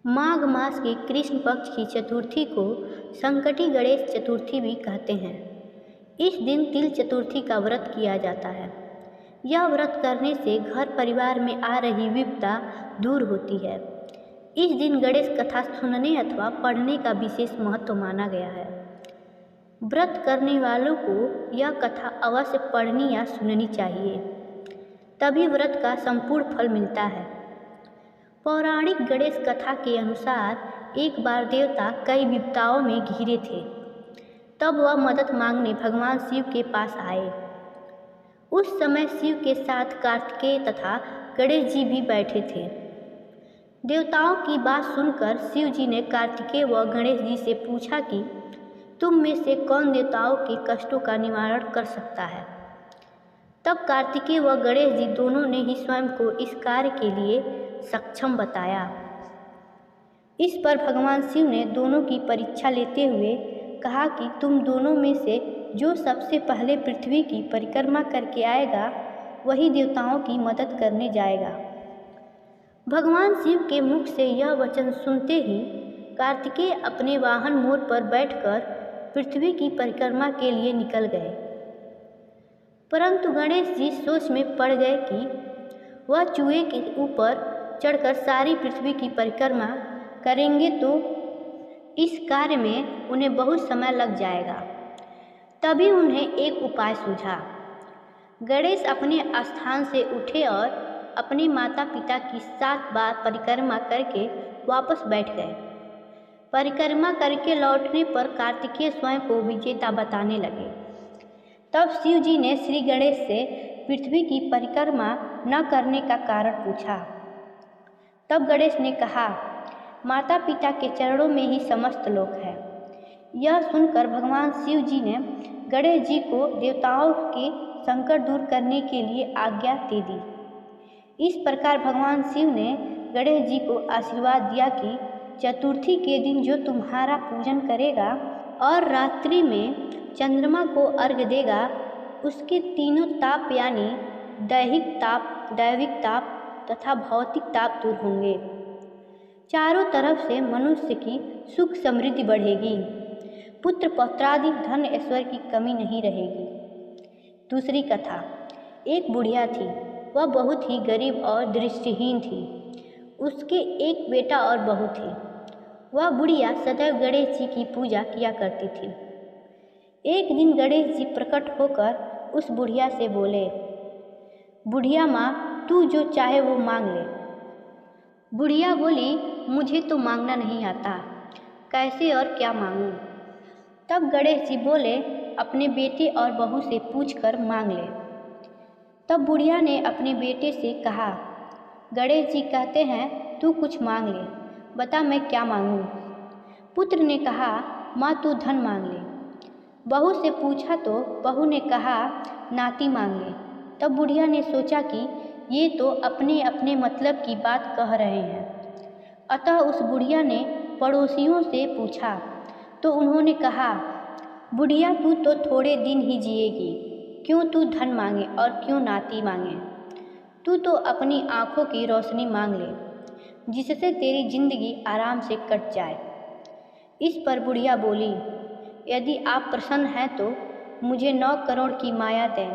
माघ मास के कृष्ण पक्ष की चतुर्थी को संकटी गणेश चतुर्थी भी कहते हैं। इस दिन तिल चतुर्थी का व्रत किया जाता है। यह व्रत करने से घर परिवार में आ रही विपदा दूर होती है। इस दिन गणेश कथा सुनने अथवा पढ़ने का विशेष महत्व माना गया है। व्रत करने वालों को यह कथा अवश्य पढ़नी या सुननी चाहिए, तभी व्रत का संपूर्ण फल मिलता है। पौराणिक गणेश कथा के अनुसार एक बार देवता कई विपदाओं में घिरे थे। तब वह मदद मांगने भगवान शिव के पास आए। उस समय शिव के साथ कार्तिकेय तथा गणेश जी भी बैठे थे। देवताओं की बात सुनकर शिव जी ने कार्तिकेय व गणेश जी से पूछा कि तुम में से कौन देवताओं के कष्टों का निवारण कर सकता है। तब कार्तिकेय व गणेश जी दोनों ने ही स्वयं को इस कार्य के लिए सक्षम बताया। इस पर भगवान शिव ने दोनों की परीक्षा लेते हुए कहा कि तुम दोनों में से जो सबसे पहले पृथ्वी की परिक्रमा करके आएगा वही देवताओं की मदद करने जाएगा। भगवान शिव के मुख से यह वचन सुनते ही कार्तिकेय अपने वाहन मोर पर बैठकर पृथ्वी की परिक्रमा के लिए निकल गए। परंतु गणेश जी सोच में पड़ गए कि वह चूहे के ऊपर चढ़कर सारी पृथ्वी की परिक्रमा करेंगे तो इस कार्य में उन्हें बहुत समय लग जाएगा। तभी उन्हें एक उपाय सूझा। गणेश अपने स्थान से उठे और अपने माता पिता की 7 बार परिक्रमा करके वापस बैठ गए। परिक्रमा करके लौटने पर कार्तिकेय स्वयं को विजेता बताने लगे। तब शिव जी ने श्री गणेश से पृथ्वी की परिक्रमा न करने का कारण पूछा। तब गणेश ने कहा, माता पिता के चरणों में ही समस्त लोक है। यह सुनकर भगवान शिव जी ने गणेश जी को देवताओं के संकट दूर करने के लिए आज्ञा दे दी। इस प्रकार भगवान शिव ने गणेश जी को आशीर्वाद दिया कि चतुर्थी के दिन जो तुम्हारा पूजन करेगा और रात्रि में चंद्रमा को अर्घ्य देगा, उसके तीनों ताप यानी दैहिक ताप, दैविक ताप तथा भौतिक ताप दूर होंगे। चारों तरफ से मनुष्य की सुख समृद्धि बढ़ेगी। पुत्र पौत्रादि धन ऐश्वर्य की कमी नहीं रहेगी। दूसरी कथा। एक बुढ़िया थी। वह बहुत ही गरीब और दृष्टिहीन थी। उसके एक बेटा और बहू थे। वह बुढ़िया सदैव गणेश जी की पूजा किया करती थी। एक दिन गणेश जी प्रकट होकर उस बुढ़िया से बोले, बुढ़िया माँ, तू जो चाहे वो मांग ले। बुढ़िया बोली, मुझे तो मांगना नहीं आता, कैसे और क्या मांगूं। तब गणेश जी बोले, अपने बेटे और बहू से पूछकर मांग ले। तब बुढ़िया ने अपने बेटे से कहा, गणेश जी कहते हैं तू कुछ मांग ले, बता मैं क्या मांगूं। पुत्र ने कहा, माँ तू धन मांग ले। बहू से पूछा तो बहू ने कहा, नाती मांग ले। तब बुढ़िया ने सोचा कि ये तो अपने अपने मतलब की बात कह रहे हैं। अतः उस बुढ़िया ने पड़ोसियों से पूछा तो उन्होंने कहा, बुढ़िया तू तो थोड़े दिन ही जिएगी, क्यों तू धन मांगे और क्यों नाती मांगे। तू तो अपनी आँखों की रोशनी मांग ले, जिससे तेरी जिंदगी आराम से कट जाए। इस पर बुढ़िया बोली, यदि आप प्रसन्न हैं तो मुझे 9 करोड़ की माया दें,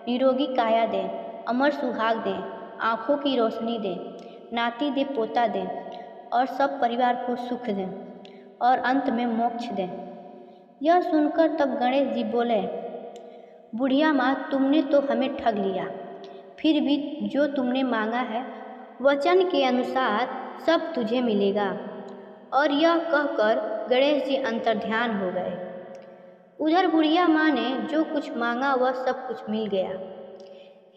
निरोगी काया दें, अमर सुहाग दें, आँखों की रोशनी दें, नाती दे पोता दें और सब परिवार को सुख दें और अंत में मोक्ष दें। यह सुनकर तब गणेश जी बोले, बुढ़िया माँ, तुमने तो हमें ठग लिया। फिर भी जो तुमने मांगा है वचन के अनुसार सब तुझे मिलेगा। और यह कहकर गणेश जी अंतर्ध्यान हो गए। उधर बुढ़िया माँ ने जो कुछ मांगा वह सब कुछ मिल गया।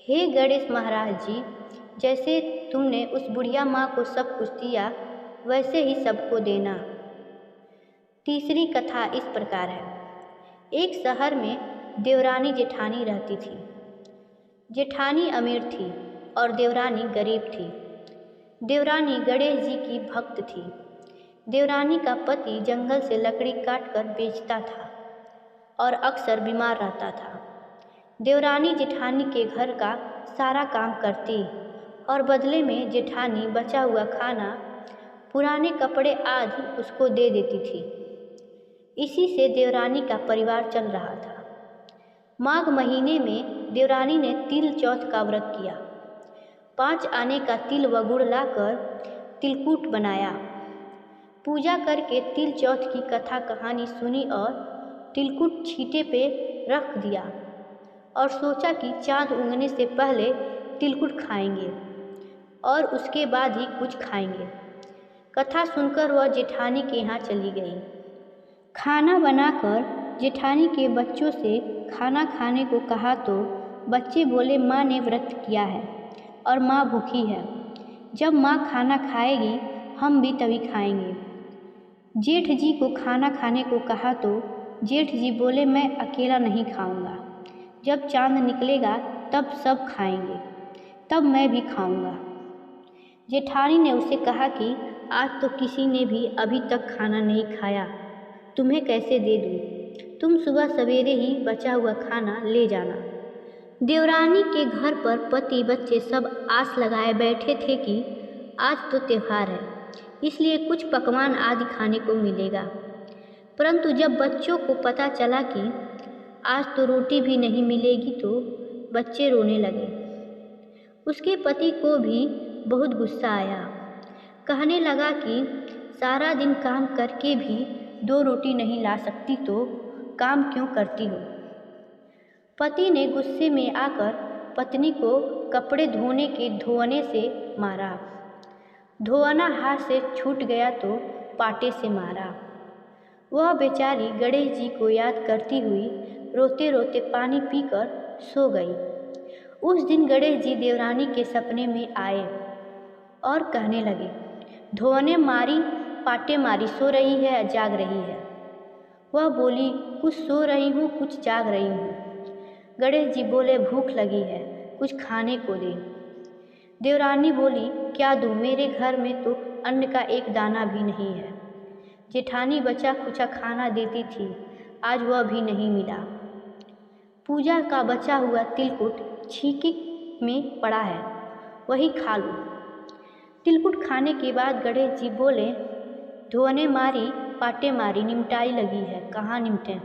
हे गणेश महाराज जी, जैसे तुमने उस बुढ़िया माँ को सब कुछ दिया वैसे ही सबको देना। तीसरी कथा इस प्रकार है। एक शहर में देवरानी जेठानी रहती थी। जेठानी अमीर थी और देवरानी गरीब थी। देवरानी गणेश जी की भक्त थी। देवरानी का पति जंगल से लकड़ी काटकर बेचता था और अक्सर बीमार रहता था। देवरानी जेठानी के घर का सारा काम करती और बदले में जेठानी बचा हुआ खाना पुराने कपड़े आदि उसको दे देती थी। इसी से देवरानी का परिवार चल रहा था। माघ महीने में देवरानी ने तिल चौथ का व्रत किया। 5 आने का तिल व गुड़ लाकर तिलकूट बनाया। पूजा करके तिल चौथ की कथा कहानी सुनी और तिलकुट छींटे पे रख दिया और सोचा कि चाँद उगने से पहले तिलकुट खाएंगे और उसके बाद ही कुछ खाएंगे। कथा सुनकर वह जेठानी के यहाँ चली गई। खाना बनाकर जेठानी के बच्चों से खाना खाने को कहा तो बच्चे बोले माँ ने व्रत किया है और माँ भूखी है। जब माँ खाना खाएगी हम भी तभी खाएंगे। जेठ जी को खाना खाने को कहा तो जेठ जी बोले मैं अकेला नहीं खाऊंगा। जब चांद निकलेगा तब सब खाएंगे, तब मैं भी खाऊंगा। जेठानी ने उसे कहा कि आज तो किसी ने भी अभी तक खाना नहीं खाया, तुम्हें कैसे दे दूँ? तुम सुबह सवेरे ही बचा हुआ खाना ले जाना। देवरानी के घर पर पति बच्चे सब आस लगाए बैठे थे कि आज तो त्योहार है, इसलिए कुछ पकवान आदि खाने को मिलेगा। परंतु जब बच्चों को पता चला कि आज तो रोटी भी नहीं मिलेगी तो बच्चे रोने लगे। उसके पति को भी बहुत गुस्सा आया। कहने लगा कि सारा दिन काम करके भी 2 रोटी नहीं ला सकती तो काम क्यों करती हो? पति ने गुस्से में आकर पत्नी को कपड़े धोने के धोने से मारा। धोना हाथ से छूट गया तो पाटे से मारा। वह बेचारी गणेश जी को याद करती हुई रोते रोते पानी पीकर सो गई। उस दिन गणेश जी देवरानी के सपने में आए और कहने लगे, धोने मारी पाटे मारी, सो रही है या जाग रही है? वह बोली, कुछ सो रही हूँ कुछ जाग रही हूँ। गणेश जी बोले, भूख लगी है, कुछ खाने को दे। देवरानी बोली, क्या दूँ? मेरे घर में तो अन्न का एक दाना भी नहीं है। जेठानी बचा खुचा खाना देती थी, आज वह भी नहीं मिला। पूजा का बचा हुआ तिलकुट छींके में पड़ा है, वही खा लो। तिलकुट खाने के बाद गणेश जी बोले, धोने मारी पाटे मारी, निमटाई लगी है, कहाँ निमटे?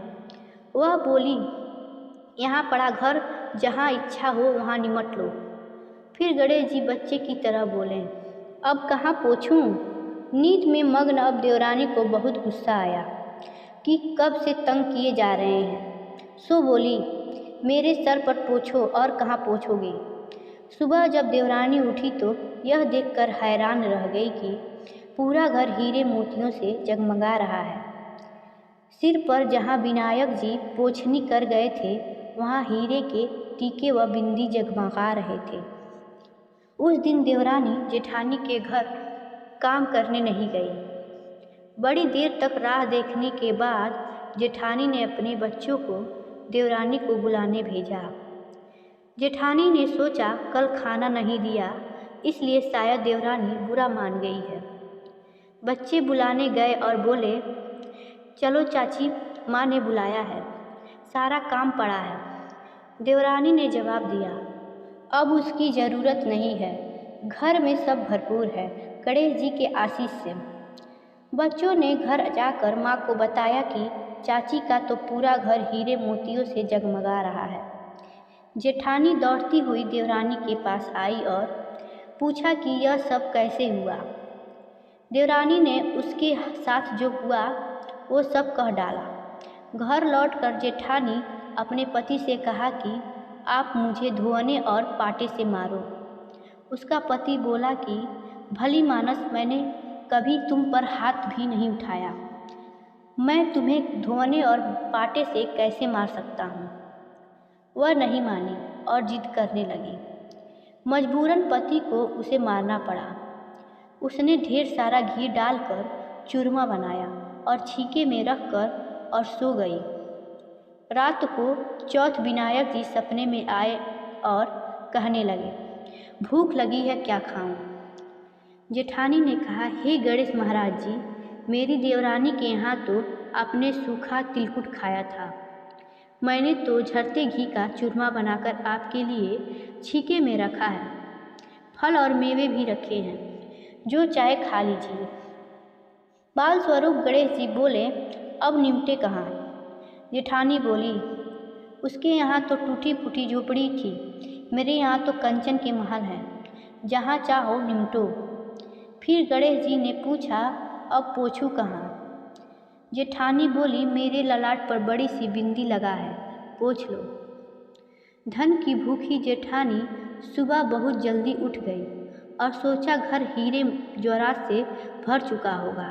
वह बोली, यहाँ पड़ा घर, जहाँ इच्छा हो वहाँ निमट लो। फिर गणेश जी बच्चे की तरह बोले, अब कहाँ पोंछूं? नींद में मग्न अब देवरानी को बहुत गुस्सा आया कि कब से तंग किए जा रहे हैं। सो बोली, मेरे सर पर पोंछो और कहाँ पोंछोगे? सुबह जब देवरानी उठी तो यह देखकर हैरान रह गई कि पूरा घर हीरे मोतियों से जगमगा रहा है। सिर पर जहाँ विनायक जी पोंछनी कर गए थे वहाँ हीरे के टीके व बिंदी जगमगा रहे थे। उस दिन देवरानी जेठानी के घर काम करने नहीं गई। बड़ी देर तक राह देखने के बाद जेठानी ने अपने बच्चों को देवरानी को बुलाने भेजा। जेठानी ने सोचा कल खाना नहीं दिया इसलिए शायद देवरानी बुरा मान गई है। बच्चे बुलाने गए और बोले, चलो चाची, माँ ने बुलाया है, सारा काम पड़ा है। देवरानी ने जवाब दिया, अब उसकी ज़रूरत नहीं है, घर में सब भरपूर है, गणेश जी के आशीष से। बच्चों ने घर जाकर माँ को बताया कि चाची का तो पूरा घर हीरे मोतियों से जगमगा रहा है। जेठानी दौड़ती हुई देवरानी के पास आई और पूछा कि यह सब कैसे हुआ। देवरानी ने उसके साथ जो हुआ वो सब कह डाला। घर लौटकर जेठानी अपने पति से कहा कि आप मुझे धोने और पाटे से मारो। उसका पति बोला कि भली मानस, मैंने कभी तुम पर हाथ भी नहीं उठाया, मैं तुम्हें धोने और पाटे से कैसे मार सकता हूँ। वह नहीं मानी और जिद करने लगी। मजबूरन पति को उसे मारना पड़ा। उसने ढेर सारा घी डालकर चूरमा बनाया और छीके में रखकर और सो गई। रात को चौथ विनायक जी सपने में आए और कहने लगे, भूख लगी है, क्या खाऊं? जेठानी ने कहा, हे गणेश महाराज जी, मेरी देवरानी के यहाँ तो आपने सूखा तिलकुट खाया था, मैंने तो झरते घी का चूरमा बनाकर आपके लिए छीके में रखा है। फल और मेवे भी रखे हैं, जो चाहे खा लीजिए। बाल स्वरूप गणेश जी बोले, अब निमटे कहाँ? जेठानी बोली, उसके यहाँ तो टूटी फूटी झोपड़ी थी, मेरे यहाँ तो कंचन के महल हैं, जहाँ चाहो निमटो। फिर गणेश जी ने पूछा, अब पोछूं कहाँ? जेठानी बोली, मेरे ललाट पर बड़ी सी बिंदी लगा है, पोछ लो। धन की भूखी जेठानी सुबह बहुत जल्दी उठ गई और सोचा घर हीरे जवाहरात से भर चुका होगा,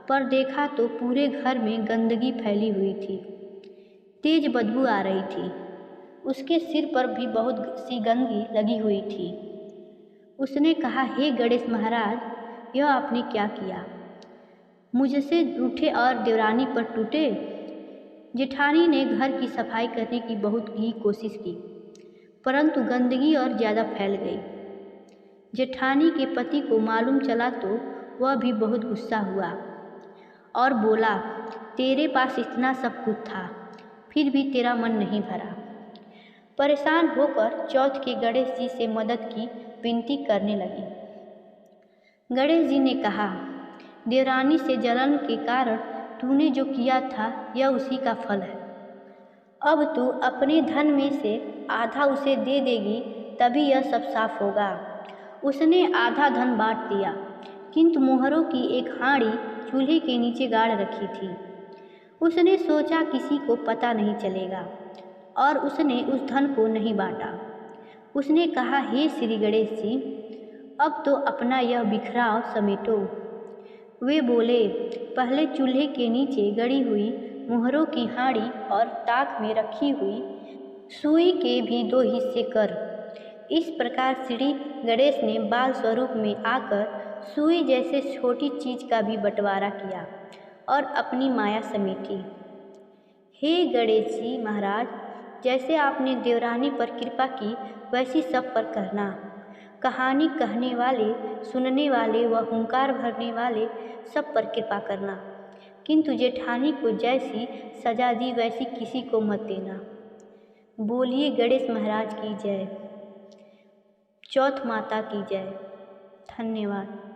पर देखा तो पूरे घर में गंदगी फैली हुई थी। तेज बदबू आ रही थी। उसके सिर पर भी बहुत सी गंदगी लगी हुई थी। उसने कहा, हे गणेश महाराज, यह आपने क्या किया? मुझसे रूठे और देवरानी पर टूटे। जेठानी ने घर की सफाई करने की बहुत ही कोशिश की, परंतु गंदगी और ज़्यादा फैल गई। जेठानी के पति को मालूम चला तो वह भी बहुत गुस्सा हुआ और बोला, तेरे पास इतना सब कुछ था, फिर भी तेरा मन नहीं भरा। परेशान होकर चौथ के गणेश जी से मदद की विनती करने लगी। गणेश जी ने कहा, देवरानी से जलन के कारण तूने जो किया था यह उसी का फल है। अब तू अपने धन में से आधा उसे दे देगी, तभी यह सब साफ होगा। उसने आधा धन बांट दिया, किंतु मोहरों की एक हांडी चूल्हे के नीचे गाड़ रखी थी। उसने सोचा किसी को पता नहीं चलेगा और उसने उस धन को नहीं बांटा। उसने कहा, हे श्री गणेश जी, अब तो अपना यह बिखराव समेटो। वे बोले, पहले चूल्हे के नीचे गड़ी हुई मोहरों की हांडी और ताक में रखी हुई सुई के भी 2 हिस्से कर। इस प्रकार श्री गणेश ने बाल स्वरूप में आकर सुई जैसे छोटी चीज का भी बंटवारा किया और अपनी माया समेटी। हे गणेश जी महाराज, जैसे आपने देवरानी पर कृपा की वैसी सब पर करना। कहानी कहने वाले, सुनने वाले व हुंकार भरने वाले सब पर कृपा करना, किंतु जेठानी को जैसी सजा दी वैसी किसी को मत देना। बोलिए गणेश महाराज की जय। चौथ माता की जय। धन्यवाद।